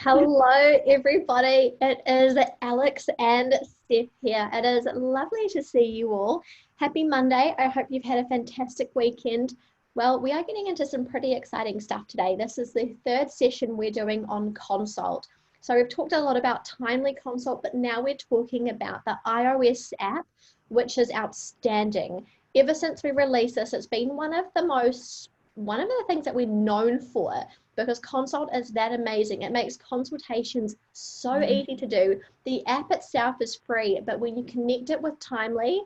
Hello, everybody. It is Alex and Steph here. It is lovely to see you all. Happy Monday. I hope you've had a fantastic weekend. Well, we are getting into some pretty exciting stuff today. This is the third session we're doing on Consult. So we've talked a lot about Timely Consult, but now we're talking about the iOS app, which is outstanding. Ever since we released this, it's been one of the things that we're known for because Consult is that amazing. It makes consultations so easy to do. The app itself is free, but when you connect it with Timely,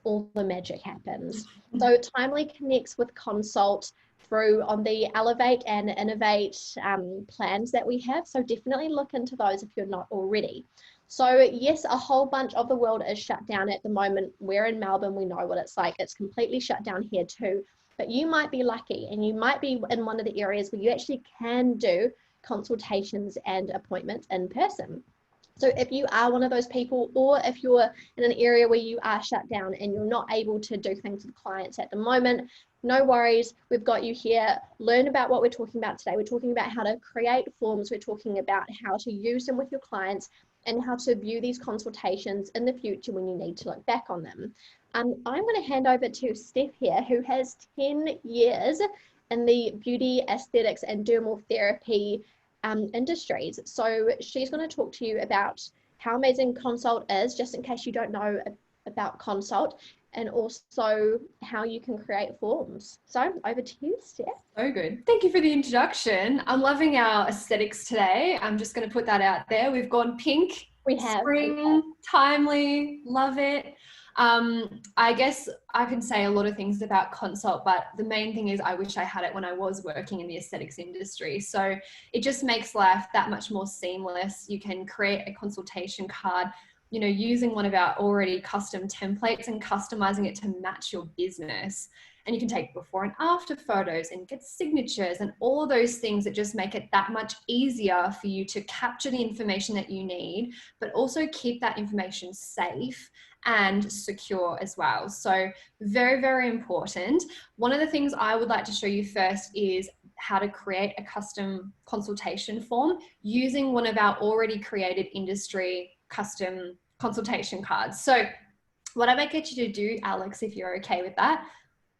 all the magic happens. So Timely connects with Consult through on the Elevate and Innovate plans that we have. So definitely look into those if you're not already. So yes, a whole bunch of the world is shut down at the moment. We're in Melbourne, we know what it's like. It's completely shut down here too. But you might be lucky and you might be in one of the areas where you actually can do consultations and appointments in person. So if you are one of those people, or if you're in an area where you are shut down and you're not able to do things with clients at the moment, no worries, we've got you here. Learn about what we're talking about today. We're talking about how to create forms. We're talking about how to use them with your clients and how to view these consultations in the future when you need to look back on them. I'm going to hand over to Steph here, who has 10 years in the beauty, aesthetics, and dermal therapy industries. So she's going to talk to you about how amazing Consult is, just in case you don't know about Consult, and also how you can create forms. So over to you, Steph. So good. Thank you for the introduction. I'm loving our aesthetics today. I'm just going to put that out there. We've gone pink, spring, timely, love it. I guess I can say a lot of things about Consult, but the main thing is I wish I had it when I was working in the aesthetics industry. So it just makes life that much more seamless. You can create a consultation card, using one of our already custom templates and customizing it to match your business. And you can take before and after photos and get signatures and all of those things that just make it that much easier for you to capture the information that you need, but also keep that information safe and secure as well. So very, very important. One of the things I would like to show you first is how to create a custom consultation form using one of our already created industry custom consultation cards. So what I might get you to do, Alex, if you're okay with that,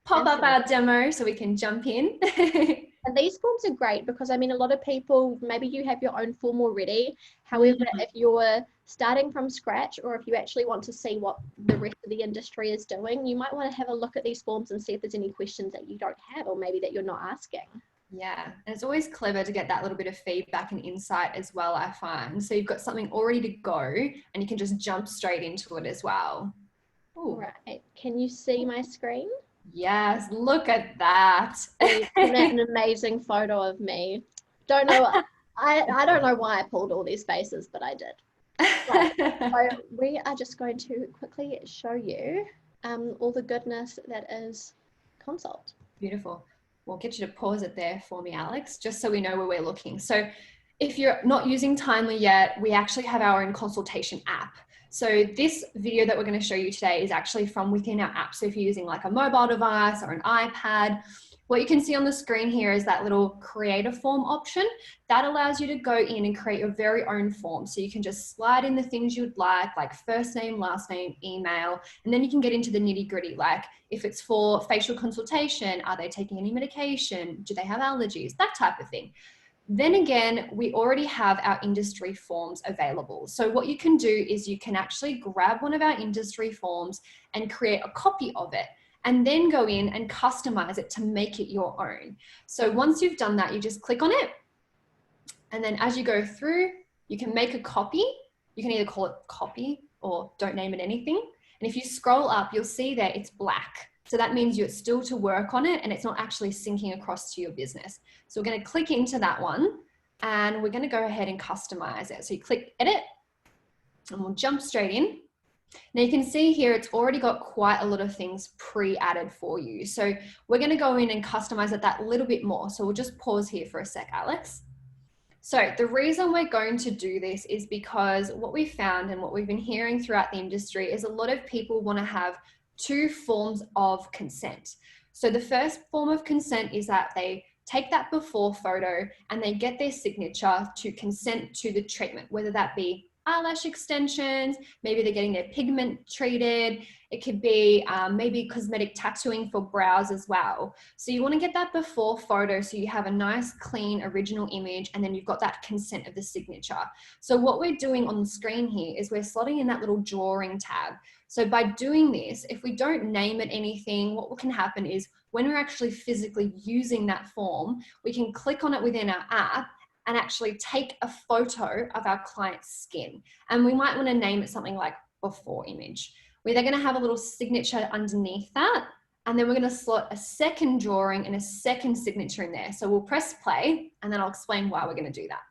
pop up our demo so we can jump in. And these forms are great because, a lot of people, maybe you have your own form already. However, if you're starting from scratch, or if you actually want to see what the rest of the industry is doing, you might want to have a look at these forms and see if there's any questions that you don't have, or maybe that you're not asking. Yeah, and it's always clever to get that little bit of feedback and insight as well, I find. So you've got something already to go and you can just jump straight into it as well. Ooh. Right, can you see my screen? Yes, look at that. Isn't that an amazing photo of me? Don't know. I don't know why I pulled all these faces, but I did. Right. So we are just going to quickly show you all the goodness that is Consult. Beautiful. We'll get you to pause it there for me, Alex, just so we know where we're looking. So if you're not using Timely yet, we actually have our own consultation app. So this video that we're going to show you today is actually from within our app. So if you're using like a mobile device or an iPad, what you can see on the screen here is that little create a form option. That allows you to go in and create your very own form. So you can just slide in the things you'd like first name, last name, email, and then you can get into the nitty gritty, like if it's for facial consultation, are they taking any medication? Do they have allergies? That type of thing. Then again, we already have our industry forms available. So what you can do is you can actually grab one of our industry forms and create a copy of it, and then go in and customize it to make it your own. So once you've done that, you just click on it. And then as you go through, you can make a copy. You can either call it copy or don't name it anything. And if you scroll up, you'll see there it's black. So that means you're still to work on it and it's not actually syncing across to your business. So we're going to click into that one and we're going to go ahead and customize it. So you click edit and we'll jump straight in. Now you can see here, it's already got quite a lot of things pre-added for you. So we're going to go in and customize it that little bit more. So we'll just pause here for a sec, Alex. So the reason we're going to do this is because what we found and what we've been hearing throughout the industry is a lot of people want to have two forms of consent. So the first form of consent is that they take that before photo and they get their signature to consent to the treatment, whether that be eyelash extensions, maybe they're getting their pigment treated. It could be maybe cosmetic tattooing for brows as well. So you want to get that before photo so you have a nice, clean, original image, and then you've got that consent of the signature. So what we're doing on the screen here is we're slotting in that little drawing tab. So by doing this, if we don't name it anything, what can happen is when we're actually physically using that form, we can click on it within our app and actually take a photo of our client's skin. And we might want to name it something like before image. We're then going to have a little signature underneath that. And then we're going to slot a second drawing and a second signature in there. So we'll press play and then I'll explain why we're going to do that.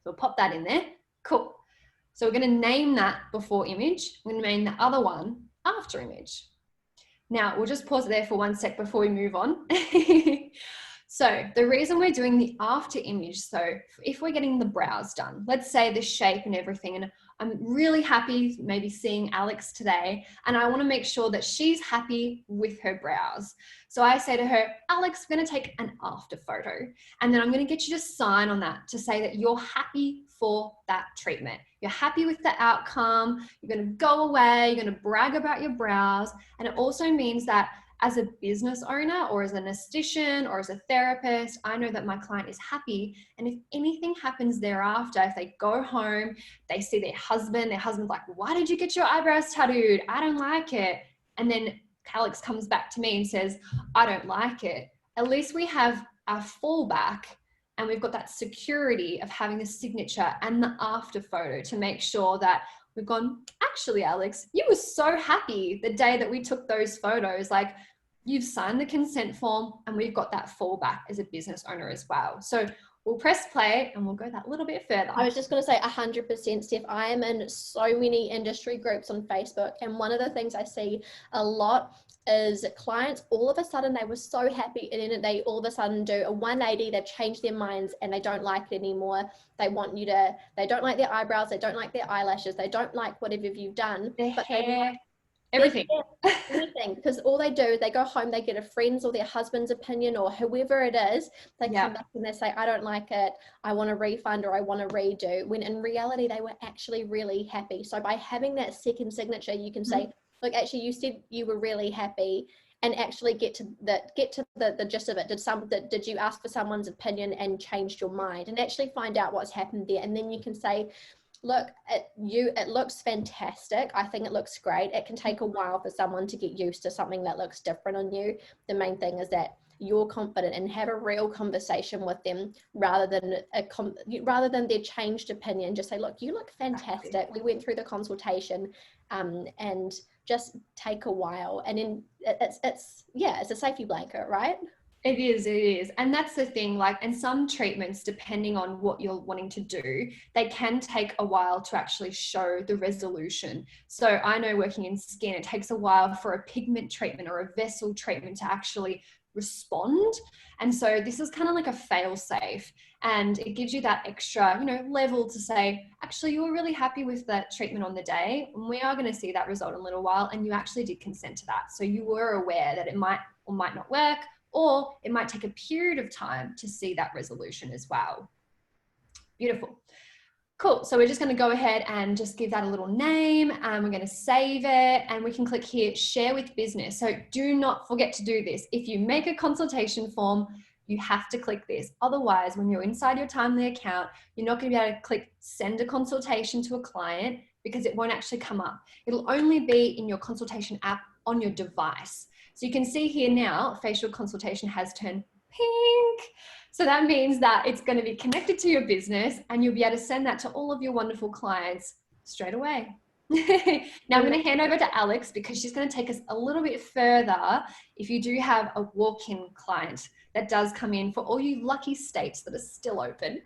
So we'll pop that in there. Cool. So we're going to name that before image. We're going to name the other one after image. Now we'll just pause it there for 1 sec before we move on. So the reason we're doing the after image, so if we're getting the brows done, let's say the shape and everything, and I'm really happy maybe seeing Alex today, and I want to make sure that she's happy with her brows. So I say to her, Alex, we're going to take an after photo, and then I'm going to get you to sign on that to say that you're happy for that treatment. You're happy with the outcome. You're going to go away. You're going to brag about your brows. And it also means that as a business owner or as an esthetician or as a therapist, I know that my client is happy. And if anything happens thereafter, if they go home, they see their husband's like, why did you get your eyebrows tattooed? I don't like it. And then Alex comes back to me and says, I don't like it. At least we have our fallback and we've got that security of having the signature and the after photo to make sure that we've gone, actually, Alex, you were so happy the day that we took those photos. Like, you've signed the consent form and we've got that fallback as a business owner as well. So we'll press play and we'll go that little bit further. I was just going to say 100%, Steph. I am in so many industry groups on Facebook, and one of the things I see a lot is clients, all of a sudden they were so happy, and then they all of a sudden do a 180, they've changed their minds and they don't like it anymore. They want you to, they don't like their eyebrows, they don't like their eyelashes, they don't like whatever you've done. Their but hair, everything. Everything, because all they do is they go home, they get a friend's or their husband's opinion or whoever it is, they come back and they say, I don't like it, I want a refund or I want to redo, when in reality they were actually really happy. So by having that second signature, you can say, look, actually you said you were really happy, and actually get to the gist of it. Did you ask for someone's opinion and changed your mind, and actually find out what's happened there. And then you can say, look, it looks fantastic. I think it looks great. It can take a while for someone to get used to something that looks different on you. The main thing is that you're confident, and have a real conversation with them rather than their changed opinion. Just say, look, you look fantastic. We went through the consultation, and just take a while. And then it's a safety blanket, right? It is. And that's the thing, like, and some treatments, depending on what you're wanting to do, they can take a while to actually show the resolution. So I know working in skin, it takes a while for a pigment treatment or a vessel treatment to actually respond. And so this is kind of like a fail safe, and it gives you that extra, level to say, actually, you were really happy with that treatment on the day, and we are going to see that result in a little while, and you actually did consent to that. So you were aware that it might or might not work, or it might take a period of time to see that resolution as well. Beautiful. Cool. So we're just going to go ahead and just give that a little name, and we're going to save it, and we can click here, share with business. So do not forget to do this. If you make a consultation form, you have to click this. Otherwise, when you're inside your Timely account, you're not going to be able to click send a consultation to a client, because it won't actually come up. It'll only be in your consultation app on your device. So you can see here now, facial consultation has turned pink. So that means that it's going to be connected to your business, and you'll be able to send that to all of your wonderful clients straight away. Now I'm going to hand over to Alex, because she's going to take us a little bit further if you do have a walk-in client that does come in, for all you lucky states that are still open.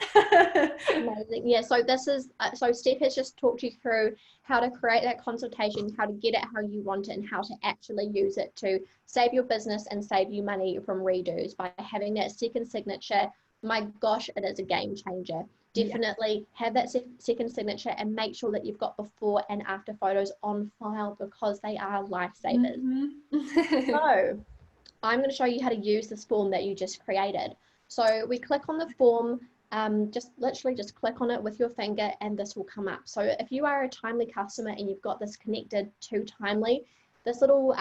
Amazing. Yeah, so this is, so Steph has just talked you through how to create that consultation, how to get it how you want it, and how to actually use it to save your business and save you money from redos by having that second signature. My gosh, it is a game changer. Definitely have that second signature, and make sure that you've got before and after photos on file, because they are lifesavers. So I'm going to show you how to use this form that you just created. So we click on the form, just literally just click on it with your finger and this will come up. So if you are a Timely customer and you've got this connected to Timely, this little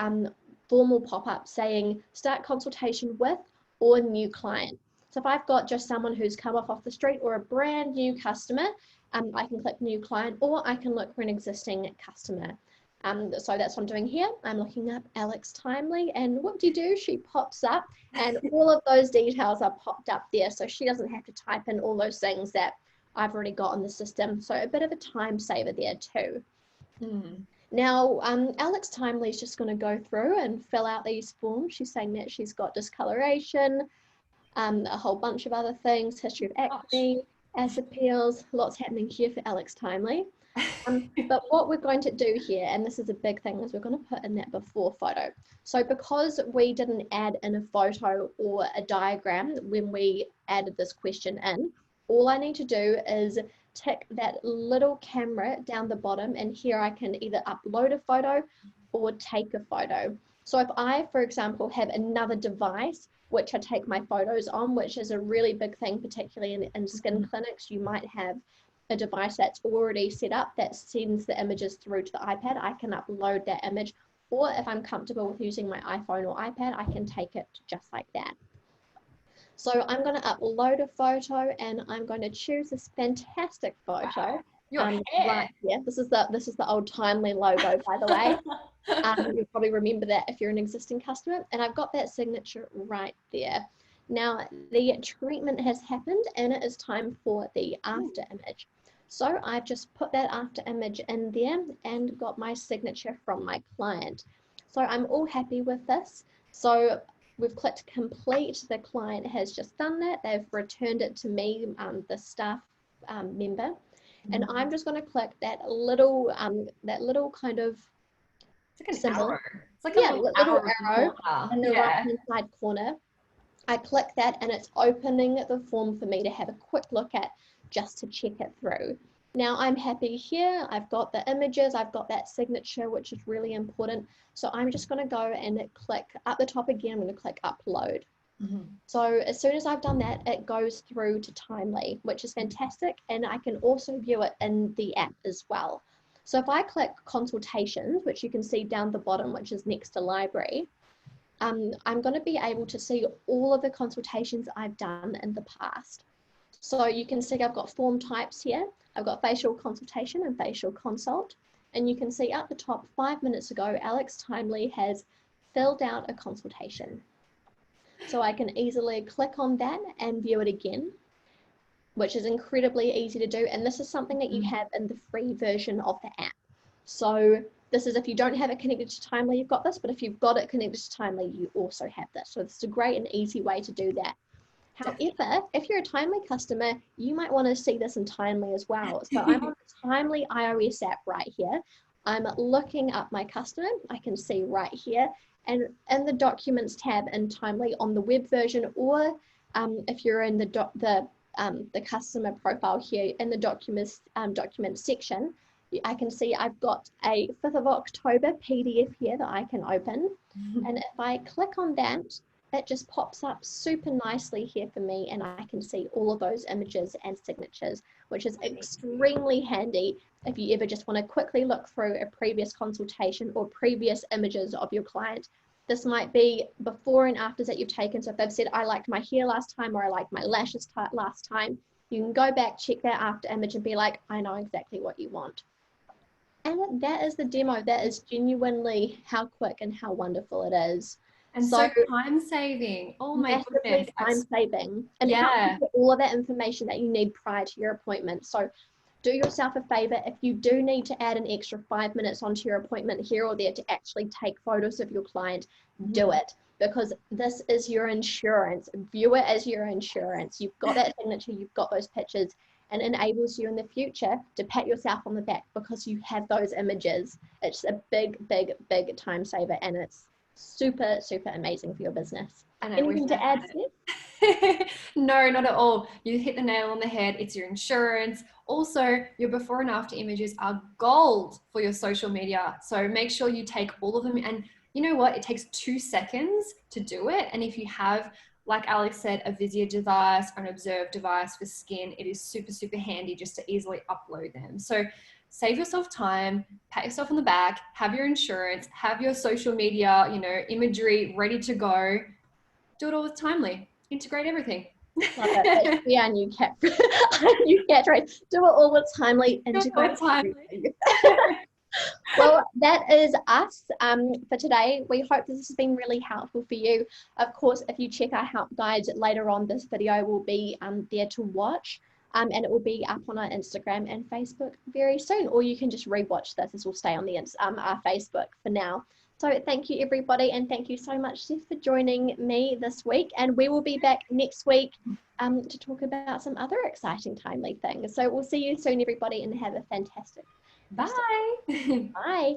form will pop up saying start consultation with or new client. So if I've got just someone who's come off the street or a brand new customer, I can click new client, or I can look for an existing customer. So that's what I'm doing here. I'm looking up Alex Timely, and what do? She pops up, and all of those details are popped up there, so she doesn't have to type in all those things that I've already got in the system. So a bit of a time saver there too. Now, Alex Timely is just going to go through and fill out these forms. She's saying that she's got discoloration, a whole bunch of other things, history of acne, acid peels, lots happening here for Alex Timely. But what we're going to do here, and this is a big thing, is we're going to put in that before photo. So because we didn't add in a photo or a diagram when we added this question in, all I need to do is tick that little camera down the bottom, and here I can either upload a photo or take a photo. So if I, for example, have another device which I take my photos on, which is a really big thing, particularly in skin clinics, you might have a device that's already set up that sends the images through to the iPad. I can upload that image, or if I'm comfortable with using my iPhone or iPad, I can take it just like that. So I'm going to upload a photo, and I'm going to choose this fantastic photo. Right here. This is the old Timely logo, by the way. You'll probably remember that if you're an existing customer, and I've got that signature right there. Now the treatment has happened and it is time for the after image. So I've just put that after image in there and got my signature from my client. So I'm all happy with this. So we've clicked complete. The client has just done that. They've returned it to me, the staff member. And I'm just going to click that little kind of it's like an symbol. arrow. It's like a little arrow in the right-hand side corner. I click that and it's opening the form for me to have a quick look at, just to check it through. Now I'm happy here. I've got the images, I've got that signature, which is really important. So I'm just going to go and click up the top again. I'm going to click upload. So as soon as I've done that, it goes through to Timely, which is fantastic. And I can also view it in the app as well. So if I click consultations, which you can see down the bottom, which is next to library, I'm going to be able to see all of the consultations I've done in the past. So you can see I've got form types here. I've got facial consultation and facial consult. And you can see at the top, 5 minutes ago, Alex Timely has filled out a consultation. So I can easily click on that and view it again, which is incredibly easy to do. And this is something that you have in the free version of the app. So this is if you don't have it connected to Timely, you've got this, but if you've got it connected to Timely, you also have this. So this is a great and easy way to do that. However, if you're a Timely customer, you might want to see this in Timely as well. So I'm on the Timely iOS app right here. I'm looking up my customer. I can see right here. And in the Documents tab in Timely on the web version, or if you're in the customer profile here in the documents section, I can see I've got a 5th of October PDF here that I can open. And if I click on that, it just pops up super nicely here for me, and I can see all of those images and signatures, which is extremely handy if you ever just want to quickly look through a previous consultation or previous images of your client. This might be before and afters that you've taken. So if they've said, I liked my hair last time, or I liked my lashes last time, you can go back, check that after image and be like, I know exactly what you want. And that is the demo. That is genuinely how quick and how wonderful it is. And so time saving. Oh my goodness. Time saving. And how to get all of that information that you need prior to your appointment. So do yourself a favor. If you do need to add an extra 5 minutes onto your appointment here or there to actually take photos of your client, do it. Because this is your insurance. View it as your insurance. You've got that signature, you've got those pictures, and enables you in the future to pat yourself on the back because you have those images. It's a big, big, big time saver, and it's super, super amazing for your business. And anything to add, Steph? No, not at all. You hit the nail on the head. It's your insurance. Also, your before and after images are gold for your social media. So make sure you take all of them. And you know what? It takes 2 seconds to do it. And if you have Like Alex said, a Visio device or an Observe device for skin, it is super, super handy just to easily upload them. So save yourself time, pat yourself on the back, have your insurance, have your social media, you know, imagery ready to go. Do it all with Timely. Integrate everything. Love it. That should be our new cat. Our new catchphrase. Do it all the timely, Do it integrate all with Timely. everything. Well, that is us for today. We hope this has been really helpful for you. Of course, if you check our help guides later on, this video will be there to watch, and it will be up on our Instagram and Facebook very soon. Or you can just rewatch this. This will stay on the our Facebook for now. So thank you, everybody, and thank you so much, Steph, for joining me this week. And we will be back next week to talk about some other exciting timely things. So we'll see you soon, everybody, and have a fantastic Bye. Bye.